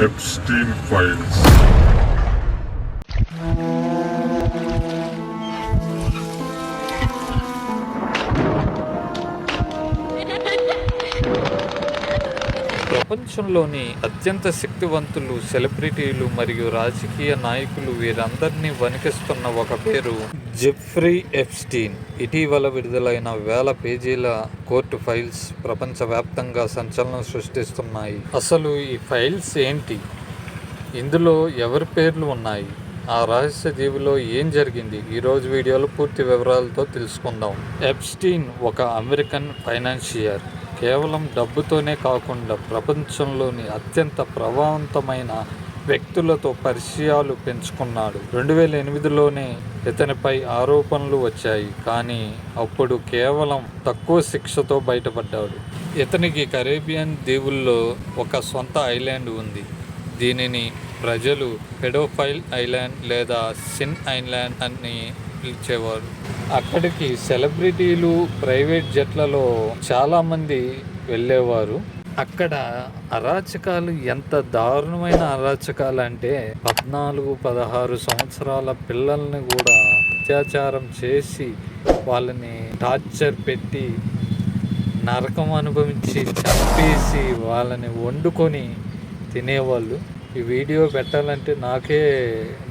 Epstein Files. ప్రపంచంలోని అత్యంత శక్తివంతులు, సెలబ్రిటీలు మరియు రాజకీయ నాయకులు వీరందరినీ వణికిస్తున్న ఒక పేరు జెఫ్రీ ఎప్స్టీన్. ఇటీవల విడుదలైన వేల పేజీల కోర్టు ఫైల్స్ ప్రపంచవ్యాప్తంగా సంచలనం సృష్టిస్తున్నాయి. అసలు ఈ ఫైల్స్ ఏంటి? ఇందులో ఎవరి పేర్లు ఉన్నాయి? ఆ రహస్య జీవిలో ఏం జరిగింది? ఈరోజు వీడియోలో పూర్తి వివరాలతో తెలుసుకుందాం. ఎప్స్టీన్ ఒక అమెరికన్ ఫైనాన్షియర్. కేవలం డబ్బుతోనే కాకుండా ప్రపంచంలోని అత్యంత ప్రభావవంతమైన వ్యక్తులతో పరిచయాలు పెంచుకున్నాడు. 2008లోనే ఇతనిపై ఆరోపణలు వచ్చాయి, కానీ అప్పుడు కేవలం తక్కువ శిక్షతో బయటపడ్డాడు. ఇతనికి కరేబియన్ దీవుల్లో ఒక సొంత ఐలాండ్ ఉంది. దీనిని ప్రజలు పెడోఫైల్ ఐలాండ్ లేదా సిన్ ఐలాండ్ అని పిలిచేవారు. అక్కడికి సెలబ్రిటీలు, ప్రైవేట్ జట్లలో చాలామంది వెళ్ళేవారు. అక్కడ అరాచకాలు ఎంత దారుణమైన అరాచకాలు అంటే 14-16 సంవత్సరాల పిల్లల్ని కూడా అత్యాచారం చేసి వాళ్ళని టార్చర్ పెట్టి నరకం అనుభవించి చంపేసి వాళ్ళని వండుకొని తినేవాళ్ళు. ఈ వీడియో పెట్టాలంటే నాకే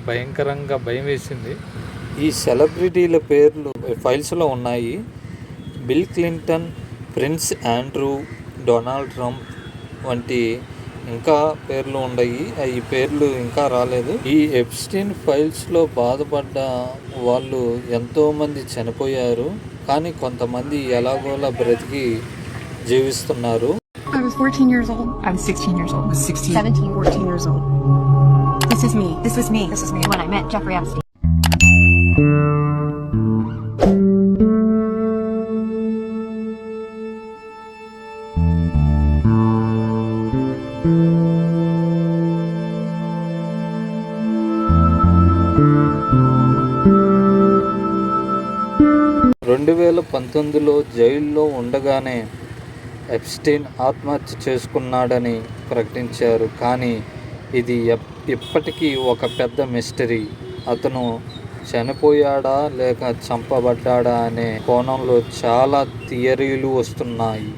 భయంకరంగా భయం వేసింది. ఈ సెలబ్రిటీల పేర్లు ఫైల్స్లో ఉన్నాయి. Bill Clinton, prince Andrew, Donald Trump వంటి ఇంకా పేర్లు ఉన్నాయి. ఈ పేర్లు ఇంకా రాలేదు. ఈ ఎప్స్టీన్ ఫైల్స్లో బాధపడ్డ వాళ్ళు ఎంతోమంది చనిపోయారు, కానీ కొంతమంది ఎలాగోలా బ్రతికి జీవిస్తున్నారు. I was 14 years old. I was 16 years old. I was 16. 17, 14 years old. This is me. This was me. This is me when I met Jeffrey Epstein. (2019) జైల్లో ఉండగానే ఎప్స్టీన్ ఆత్మహత్య చేసుకున్నాడని ప్రకటించారు, కానీ ఇది ఇప్పటికీ ఒక పెద్ద మిస్టరీ. అతను చనిపోయాడా లేక చంపబడ్డాడా అనే కోణంలో చాలా థియరీలు వస్తున్నాయి.